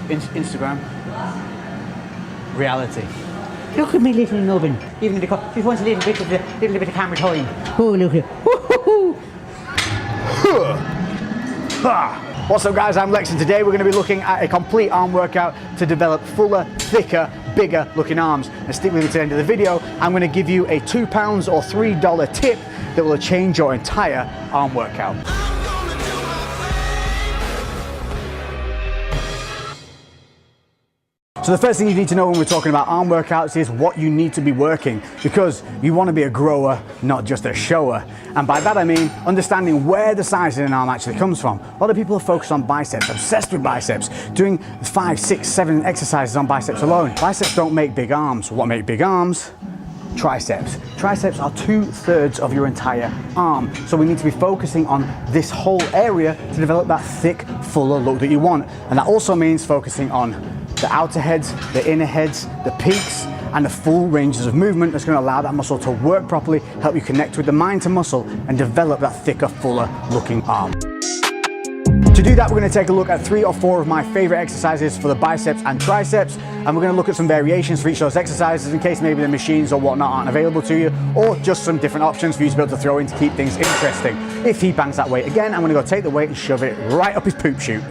Instagram. Reality. Look at me, little nubbin. Even if she wants a little bit of camera time. Oh, look here. What's up, guys? I'm Lex, and today we're going to be looking at a complete arm workout to develop fuller, thicker, bigger looking arms. And stick with me to the end of the video. I'm going to give you a £2 or $3 tip that will change your entire arm workout. So the first thing you need to know when we're talking about arm workouts is what you need to be working, because you want to be a grower, not just a shower. And by that I mean understanding where the size in an arm actually comes from. A lot of people are focused on biceps, obsessed with biceps, doing 5, 6, 7 exercises on biceps alone. Biceps don't make big arms. What make big arms? Triceps. Triceps are 2/3 of your entire arm. So we need to be focusing on this whole area to develop that thick, fuller look that you want. And that also means focusing on the outer heads, the inner heads, the peaks, and the full ranges of movement that's going to allow that muscle to work properly, help you connect with the mind to muscle, and develop that thicker, fuller looking arm. To do that, we're going to take a look at 3 or 4 of my favorite exercises for the biceps and triceps, and we're going to look at some variations for each of those exercises in case maybe the machines or whatnot aren't available to you, or just some different options for you to be able to throw in to keep things interesting. If he bangs that weight again, I'm going to go take the weight and shove it right up his poop chute.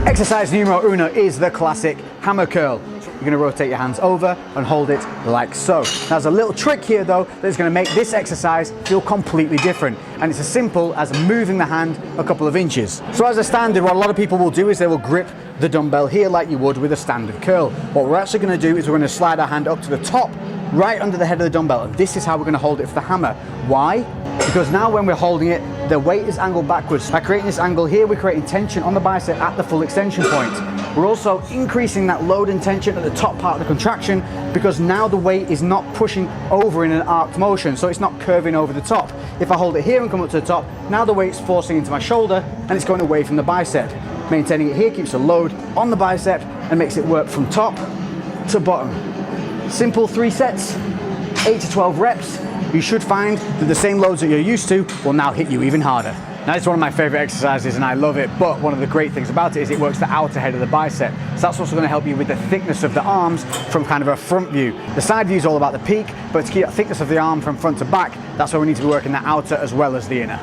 Exercise numero uno is the classic hammer curl. You're going to rotate your hands over and hold it like so. Now, there's a little trick here though that's going to make this exercise feel completely different, and it's as simple as moving the hand a couple of inches. So as a standard, what a lot of people will do is they will grip the dumbbell here like you would with a standard curl. What we're actually going to do is we're going to slide our hand up to the top, right under the head of the dumbbell, and this is how we're going to hold it for the hammer. Why? Because now when we're holding it, the weight is angled backwards. By creating this angle here, we're creating tension on the bicep at the full extension point. We're also increasing that load and tension at the top part of the contraction, because now the weight is not pushing over in an arced motion, so it's not curving over the top. If I hold it here and come up to the top, now the weight's forcing into my shoulder and it's going away from the bicep. Maintaining it here keeps the load on the bicep and makes it work from top to bottom. Simple 3 sets, 8 to 12 reps. You should find that the same loads that you're used to will now hit you even harder. Now, it's one of my favorite exercises and I love it, but one of the great things about it is it works the outer head of the bicep. So that's also going to help you with the thickness of the arms from kind of a front view. The side view is all about the peak, but to keep that thickness of the arm from front to back, that's where we need to be working the outer as well as the inner.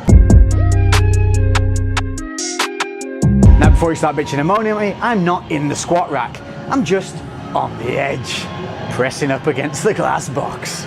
Now, before you start bitching and moaning at me, I'm not in the squat rack. I'm just on the edge, pressing up against the glass box.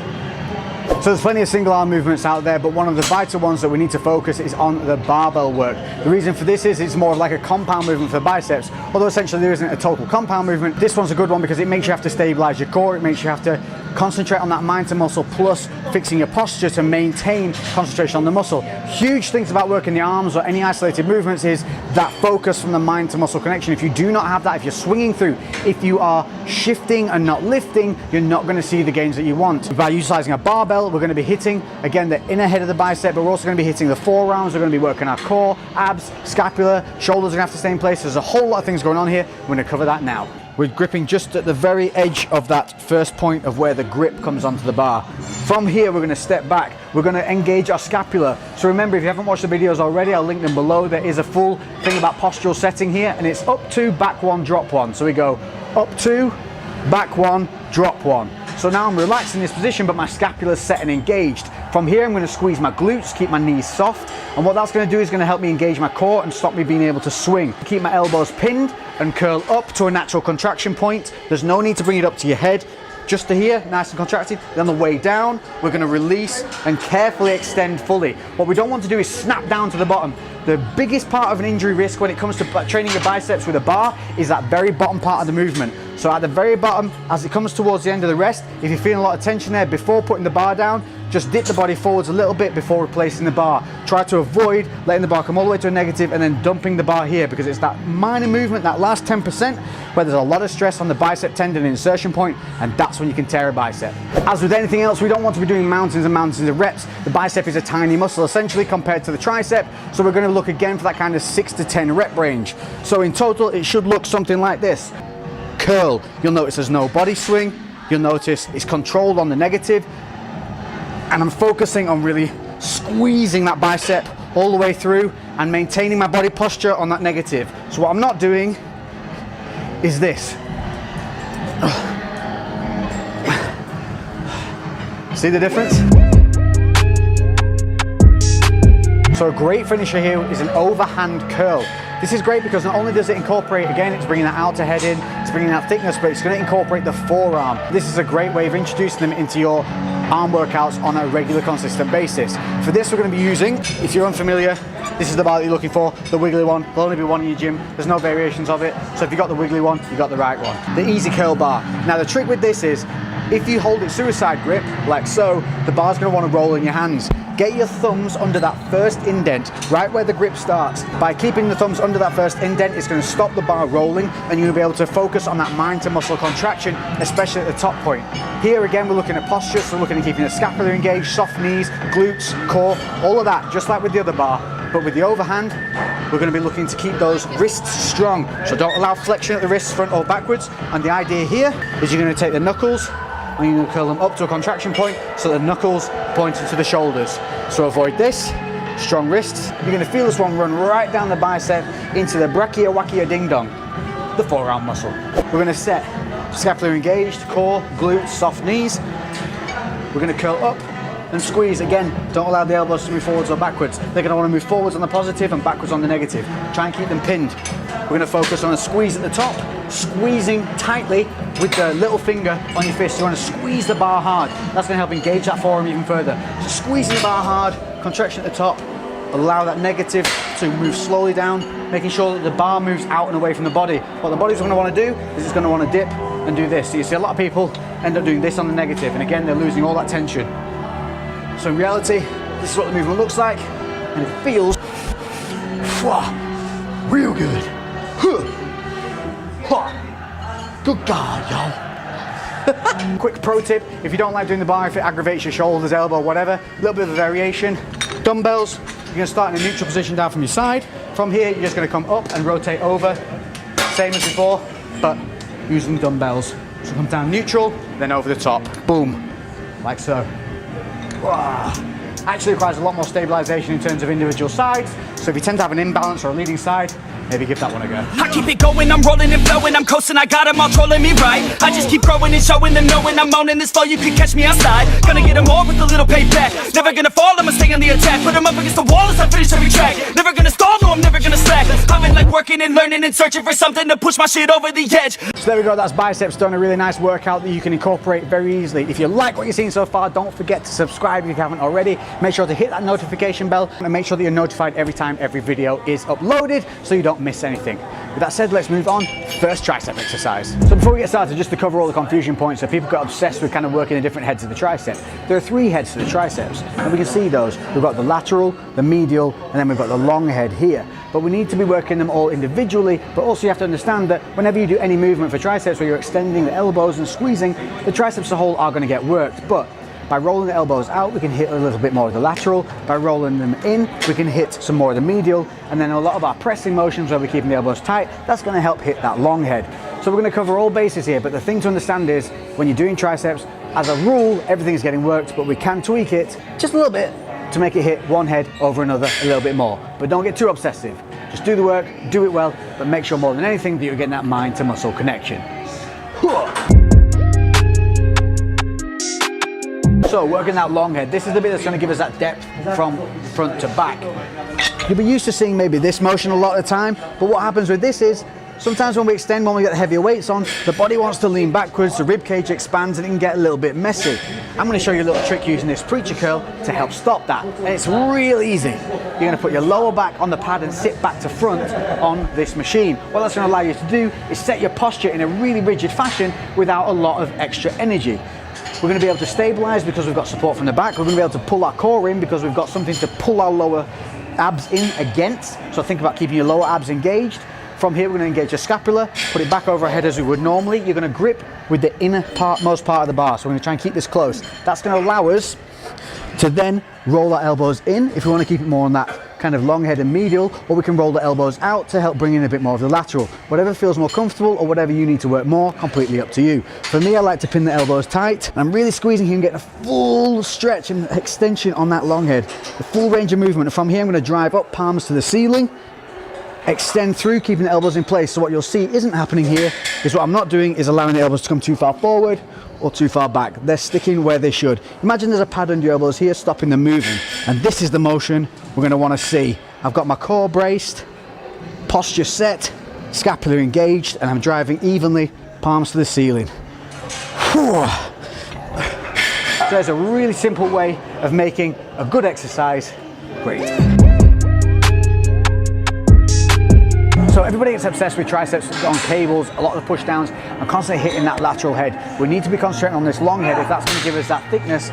So there's plenty of single arm movements out there, but one of the vital ones that we need to focus is on the barbell work. The reason for this is it's more of like a compound movement for the biceps, although essentially there isn't a total compound movement. This one's a good one because it makes you have to stabilize your core, it makes you have to concentrate on that mind to muscle, plus fixing your posture to maintain concentration on the muscle. Huge things about working the arms or any isolated movements is that focus from the mind to muscle connection. If you do not have that, if you're swinging through, if you are shifting and not lifting, you're not going to see the gains that you want. By utilizing a barbell, we're going to be hitting, again, the inner head of the bicep, but we're also going to be hitting the forearms. We're going to be working our core, abs, scapula, shoulders are going to have to stay in place. There's a whole lot of things going on here. We're going to cover that now. We're gripping just at the very edge of that first point of where the grip comes onto the bar. From here, we're going to step back. We're going to engage our scapula. So remember, if you haven't watched the videos already, I'll link them below. There is a full thing about postural setting here, and it's up 2, back 1, drop 1. So we go up 2, back 1, drop 1. So now I'm relaxed in this position, but my scapula's set and engaged. From here, I'm going to squeeze my glutes, keep my knees soft, and what that's going to do is going to help me engage my core and stop me being able to swing. Keep my elbows pinned and curl up to a natural contraction point. There's no need to bring it up to your head. Just to here, nice and contracted. Then on the way down, we're going to release and carefully extend fully. What we don't want to do is snap down to the bottom. The biggest part of an injury risk when it comes to training your biceps with a bar is that very bottom part of the movement. So at the very bottom, as it comes towards the end of the rest, if you're feeling a lot of tension there before putting the bar down, just dip the body forwards a little bit before replacing the bar. Try to avoid letting the bar come all the way to a negative and then dumping the bar here, because it's that minor movement, that last 10%, where there's a lot of stress on the bicep tendon insertion point, and that's when you can tear a bicep. As with anything else, we don't want to be doing mountains and mountains of reps. The bicep is a tiny muscle essentially compared to the tricep, so we're going to look again for that kind of 6 to 10 rep range. So in total, it should look something like this. Curl, you'll notice there's no body swing. You'll notice it's controlled on the negative, and I'm focusing on really squeezing that bicep all the way through and maintaining my body posture on that negative. So what I'm not doing is this. See the difference? So a great finisher here is an overhand curl. This is great because not only does it incorporate, again, it's bringing that outer head in, it's bringing that thickness, but it's going to incorporate the forearm. This is a great way of introducing them into your arm workouts on a regular, consistent basis. For this, we're going to be using, if you're unfamiliar, this is the bar that you're looking for, the wiggly one. There'll only be one in your gym. There's no variations of it. So if you've got the wiggly one, you've got the right one. The easy curl bar. Now the trick with this is, if you hold it suicide grip, like so, the bar's going to want to roll in your hands. Get your thumbs under that first indent, right where the grip starts. By keeping the thumbs under that first indent, it's going to stop the bar rolling, and you're going to be able to focus on that mind to muscle contraction, especially at the top point. Here again, we're looking at posture, so we're looking at keeping the scapula engaged, soft knees, glutes, core, all of that, just like with the other bar. But with the overhand, we're going to be looking to keep those wrists strong. So don't allow flexion at the wrists, front or backwards. And the idea here is you're going to take the knuckles and you're going to curl them up to a contraction point so the knuckles point into the shoulders. So avoid this, strong wrists. You're going to feel this one run right down the bicep into the brachiowachia ding dong, the forearm muscle. We're going to set scapula engaged, core, glutes, soft knees. We're going to curl up and squeeze. Again, don't allow the elbows to move forwards or backwards. They're going to want to move forwards on the positive and backwards on the negative. Try and keep them pinned. We're going to focus on a squeeze at the top, squeezing tightly with the little finger on your fist. You want to squeeze the bar hard. That's going to help engage that forearm even further. So squeezing the bar hard, contraction at the top, allow that negative to move slowly down, making sure that the bar moves out and away from the body. What the body's going to want to do is it's going to want to dip and do this. So you see a lot of people end up doing this on the negative, and again, they're losing all that tension. So in reality, this is what the movement looks like, and it feels real good. Good God, y'all. Quick pro tip, if you don't like doing the bar, if it aggravates your shoulders, elbow, whatever, a little bit of a variation. Dumbbells, you're going to start in a neutral position down from your side. From here, you're just going to come up and rotate over. Same as before, but using dumbbells. So come down neutral, then over the top. Boom, like so. Actually requires a lot more stabilization in terms of individual sides. So if you tend to have an imbalance or a leading side, maybe give that one a go. I keep it going, I'm rolling and flowing, I'm coasting, I got them all trolling me right. I just keep growing and showing them, knowing I'm owning this flow, you can catch me outside. Gonna get them all with a little payback. Never gonna fall, I'ma stay on the attack. Put them up against the wall as I finish every track. Never gonna stall, no, I'm never gonna slack. I've been like working and learning and searching for something to push my shit over the edge. So there we go, that's biceps done, a really nice workout that you can incorporate very easily. If you like what you've seen so far, don't forget to subscribe if you haven't already. Make sure to hit that notification bell and make sure that you're notified every time every video is uploaded so you don't miss anything. With that said, let's move on. First tricep exercise. So before we get started, just to cover all the confusion points, so people got obsessed with kind of working the different heads of the tricep. There are 3 heads to the triceps, and we can see those. We've got the lateral, the medial, and then we've got the long head here. But we need to be working them all individually, but also you have to understand that whenever you do any movement for triceps where you're extending the elbows and squeezing, the triceps as a whole are going to get worked. But by rolling the elbows out, we can hit a little bit more of the lateral. By rolling them in, we can hit some more of the medial. And then a lot of our pressing motions where we're keeping the elbows tight, that's going to help hit that long head. So we're going to cover all bases here, but the thing to understand is when you're doing triceps, as a rule, everything is getting worked, but we can tweak it just a little bit to make it hit one head over another a little bit more. But don't get too obsessive. Just do the work, do it well, but make sure more than anything that you're getting that mind to muscle connection. So working that long head, this is the bit that's going to give us that depth from front to back. You'll be used to seeing maybe this motion a lot of the time, but what happens with this is sometimes when we extend, when we get the heavier weights on, the body wants to lean backwards, the rib cage expands and it can get a little bit messy. I'm going to show you a little trick using this preacher curl to help stop that. And it's real easy. You're going to put your lower back on the pad and sit back to front on this machine. What that's going to allow you to do is set your posture in a really rigid fashion without a lot of extra energy. We're going to be able to stabilize because we've got support from the back. We're going to be able to pull our core in because we've got something to pull our lower abs in against. So think about keeping your lower abs engaged. From here, we're going to engage your scapula, put it back over our head as we would normally. You're going to grip with the inner part, most part of the bar. So we're going to try and keep this close. That's going to allow us to then roll our elbows in if we want to keep it more on that kind of long head and medial, or we can roll the elbows out to help bring in a bit more of the lateral. Whatever feels more comfortable or whatever you need to work more, completely up to you. For me, I like to pin the elbows tight. I'm really squeezing here and getting a full stretch and extension on that long head. The full range of movement. And from here, I'm going to drive up palms to the ceiling extend through, keeping the elbows in place. So what you'll see isn't happening here is what I'm not doing is allowing the elbows to come too far forward or too far back. They're sticking where they should. Imagine there's a pad under your elbows here stopping them moving, and this is the motion we're going to want to see. I've got my core braced, posture set, scapula engaged, and I'm driving evenly, palms to the ceiling. Whew. So there's a really simple way of making a good exercise great. So everybody gets obsessed with triceps on cables, a lot of the push downs, and constantly hitting that lateral head. We need to be concentrating on this long head if that's going to give us that thickness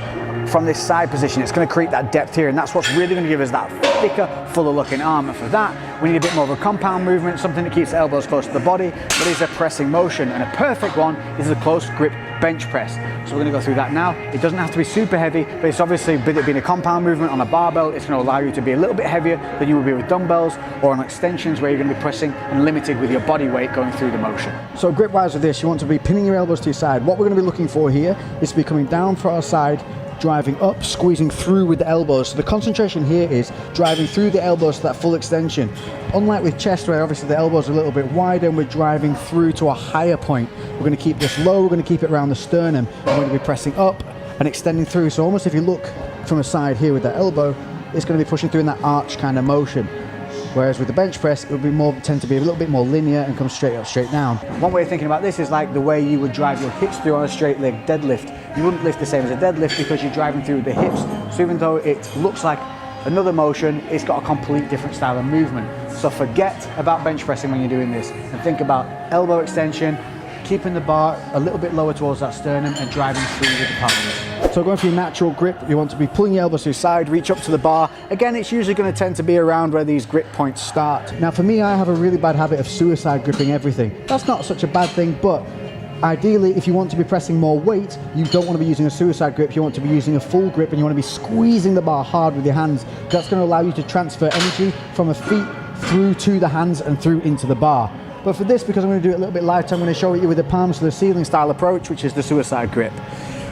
from this side position. It's going to create that depth here, and that's what's really going to give us that thicker, fuller looking arm. And for that, we need a bit more of a compound movement, something that keeps the elbows close to the body, but is a pressing motion. And a perfect one is a close grip bench press. So we're going to go through that now. It doesn't have to be super heavy, but it's obviously, with it being a compound movement on a barbell, it's going to allow you to be a little bit heavier than you would be with dumbbells or on extensions where you're going to be pressing and limited with your body weight going through the motion. So grip wise with this, you want to be pinning your elbows to your side. What we're going to be looking for here is to be coming down for our side, driving up, squeezing through with the elbows. So the concentration here is driving through the elbows to that full extension. Unlike with chest, where obviously the elbows are a little bit wider and we're driving through to a higher point, we're going to keep this low, we're going to keep it around the sternum, and we're going to be pressing up and extending through. So almost if you look from a side here with that elbow, it's going to be pushing through in that arch kind of motion. Whereas with the bench press, it would be tend to be a little bit more linear and come straight up, straight down. One way of thinking about this is like the way you would drive your hips through on a straight leg deadlift. You wouldn't lift the same as a deadlift because you're driving through the hips. So even though it looks like another motion, it's got a complete different style of movement. So forget about bench pressing when you're doing this and think about elbow extension, keeping the bar a little bit lower towards that sternum and driving through with the palms. So going for your natural grip, you want to be pulling your elbows to your side, reach up to the bar. Again, it's usually going to tend to be around where these grip points start. Now for me, I have a really bad habit of suicide gripping everything. That's not such a bad thing, but ideally, if you want to be pressing more weight, you don't want to be using a suicide grip, you want to be using a full grip, and you want to be squeezing the bar hard with your hands. That's going to allow you to transfer energy from the feet through to the hands and through into the bar. But for this, because I'm going to do it a little bit lighter, I'm going to show you with the palms to the ceiling style approach, which is the suicide grip.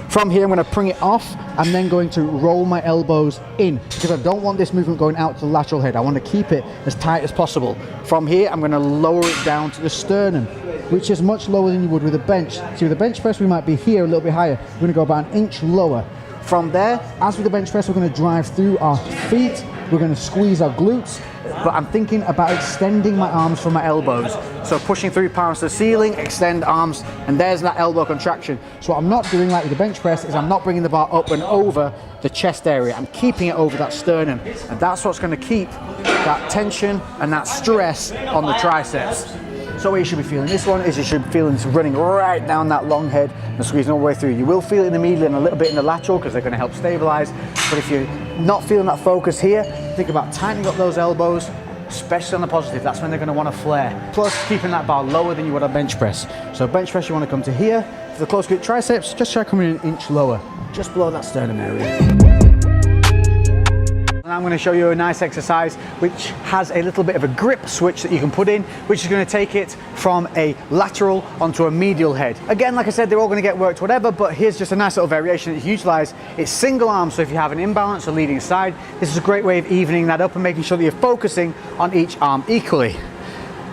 From here, I'm going to bring it off. I'm then going to roll my elbows in because I don't want this movement going out to the lateral head. I want to keep it as tight as possible. From here, I'm going to lower it down to the sternum, which is much lower than you would with a bench. See, with a bench press, we might be here a little bit higher. We're going to go about an inch lower. From there, as with the bench press, we're going to drive through our feet. We're going to squeeze our glutes, but I'm thinking about extending my arms from my elbows. So pushing through palms to the ceiling, extend arms, and there's that elbow contraction. So what I'm not doing like with the bench press is I'm not bringing the bar up and over the chest area. I'm keeping it over that sternum, and that's what's going to keep that tension and that stress on the triceps. So what you should be feeling this one is you should be feeling this running right down that long head and squeezing all the way through. You will feel it in the medial and a little bit in the lateral because they're going to help stabilize. But if you're not feeling that focus here, think about tightening up those elbows, especially on the positive. That's when they're going to want to flare. Plus keeping that bar lower than you would a bench press. So bench press, you want to come to here. For the close grip triceps, just try coming in an inch lower, just below that sternum area. And I'm going to show you a nice exercise which has a little bit of a grip switch that you can put in, which is going to take it from a lateral onto a medial head. Again, like I said, they're all going to get worked whatever, but here's just a nice little variation that you utilize. It's single arm, so if you have an imbalance or leading side, this is a great way of evening that up and making sure that you're focusing on each arm equally.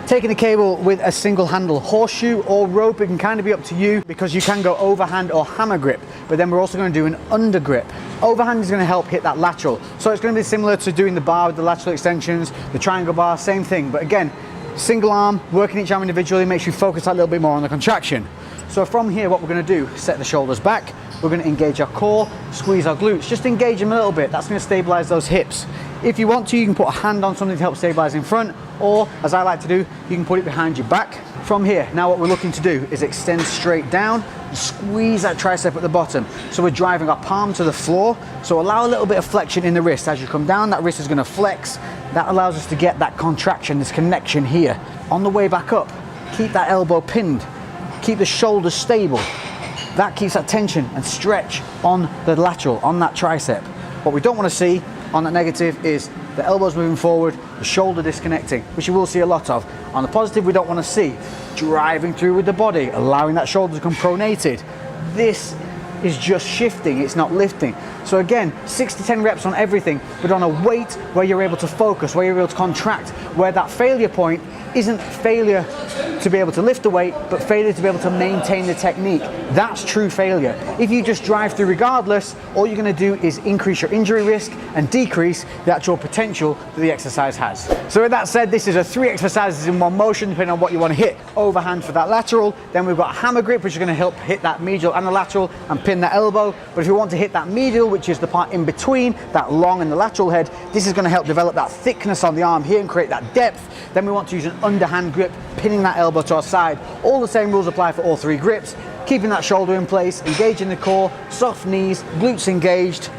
Taking a cable with a single handle horseshoe or rope, it can kind of be up to you because you can go overhand or hammer grip, but then we're also going to do an under grip. Overhand is going to help hit that lateral. So it's going to be similar to doing the bar with the lateral extensions, the triangle bar, same thing. But again, single arm, working each arm individually makes you focus a little bit more on the contraction. So from here, what we're going to do, set the shoulders back. We're going to engage our core, squeeze our glutes, just engage them a little bit. That's going to stabilize those hips. If you want to, you can put a hand on something to help stabilize in front, or as I like to do, you can put it behind your back. From here, now what we're looking to do is extend straight down and squeeze that tricep at the bottom. So we're driving our palm to the floor. So allow a little bit of flexion in the wrist. As you come down, that wrist is going to flex. That allows us to get that contraction, this connection here. On the way back up, keep that elbow pinned. Keep the shoulders stable. That keeps that tension and stretch on the lateral, on that tricep. What we don't want to see on that negative is the elbows moving forward, the shoulder disconnecting, which you will see a lot of. On the positive, we don't want to see driving through with the body, allowing that shoulder to come pronated. This is just shifting, it's not lifting. So again, 6 to 10 reps on everything, but on a weight where you're able to focus, where you're able to contract, where that failure point isn't failure to be able to lift the weight, but failure to be able to maintain the technique. That's true failure. If you just drive through regardless, all you're going to do is increase your injury risk and decrease the actual potential that the exercise has. So with that said, this is a 3 exercises in one motion, depending on what you want to hit. Overhand for that lateral, then we've got hammer grip, which is going to help hit that medial and the lateral and pin that elbow. But if you want to hit that medial, which is the part in between that long and the lateral head, this is going to help develop that thickness on the arm here and create that depth. Then we want to use an underhand grip, pinning that elbow to our side. All the same rules apply for all 3 grips. Keeping that shoulder in place, engaging the core, soft knees, glutes engaged,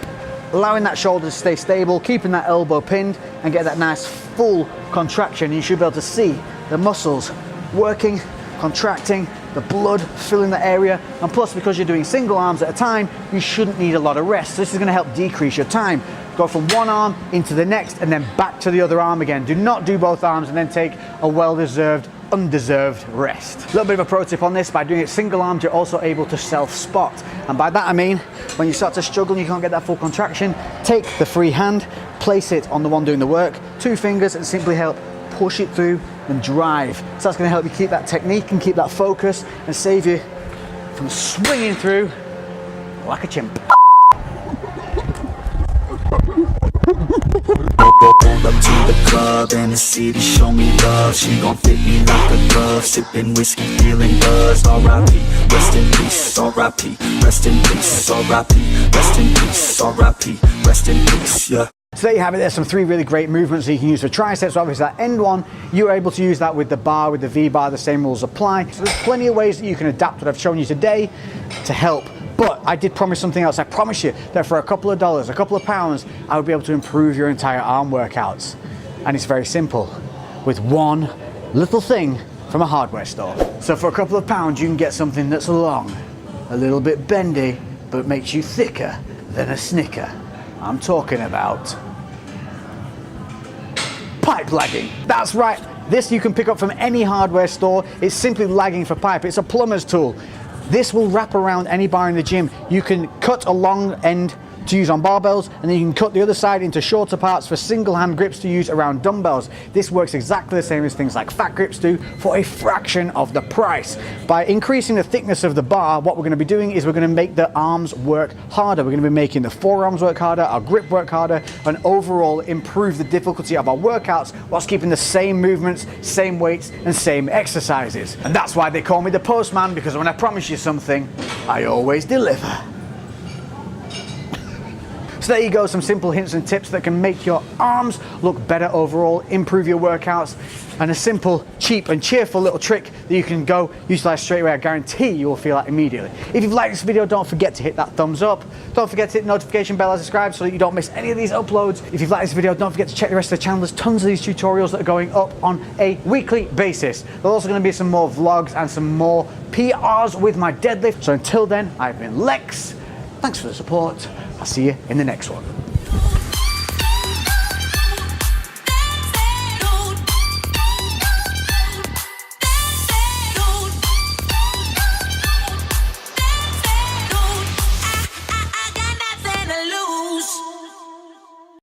allowing that shoulder to stay stable, keeping that elbow pinned, and get that nice full contraction. You should be able to see the muscles working, contracting, the blood filling the area, and plus because you're doing single arms at a time, you shouldn't need a lot of rest. So this is going to help decrease your time. Go from one arm into the next and then back to the other arm again. Do not do both arms and then take a well-deserved, undeserved rest. A little bit of a pro tip on this: by doing it single armed, you're also able to self-spot. And by that I mean, when you start to struggle and you can't get that full contraction, take the free hand, place it on the one doing the work, 2 fingers, and simply help push it through and drive. So that's going to help you keep that technique and keep that focus and save you from swinging through like a chimp. Pulled up to the club and the city show me love. She gon' fit me like a glove, sipping whiskey, feeling buzzed. R.I.P. Rest in peace. R.I.P. Rest in peace. R.I.P. Rest in peace. R.I.P. Rest in peace. Yeah. So there you have it. There's some 3 really great movements that you can use for triceps. Obviously that end one, you're able to use that with the bar, with the V-bar, the same rules apply. So there's plenty of ways that you can adapt what I've shown you today to help. But I did promise something else. I promise you that for a couple of dollars, a couple of pounds, I would be able to improve your entire arm workouts. And it's very simple, with one little thing from a hardware store. So for a couple of pounds, you can get something that's long, a little bit bendy, but makes you thicker than a Snicker. I'm talking about pipe lagging. That's right. This you can pick up from any hardware store. It's simply lagging for pipe. It's a plumber's tool. This will wrap around any bar in the gym. You can cut a long end to use on barbells, and then you can cut the other side into shorter parts for single hand grips to use around dumbbells. This works exactly the same as things like fat grips do for a fraction of the price. By increasing the thickness of the bar, what we're going to be doing is we're going to make the arms work harder. We're going to be making the forearms work harder, our grip work harder, and overall improve the difficulty of our workouts whilst keeping the same movements, same weights, and same exercises. And that's why they call me the postman, because when I promise you something, I always deliver. So there you go, some simple hints and tips that can make your arms look better overall, improve your workouts, and a simple, cheap and cheerful little trick that you can go utilize straight away. I guarantee you will feel that immediately. If you've liked this video, don't forget to hit that thumbs up. Don't forget to hit the notification bell and subscribe so that you don't miss any of these uploads. If you've liked this video, don't forget to check the rest of the channel. There's tons of these tutorials that are going up on a weekly basis. There's also going to be some more vlogs and some more PRs with my deadlift. So until then, I've been Lex. Thanks for the support. I'll see you in the next one.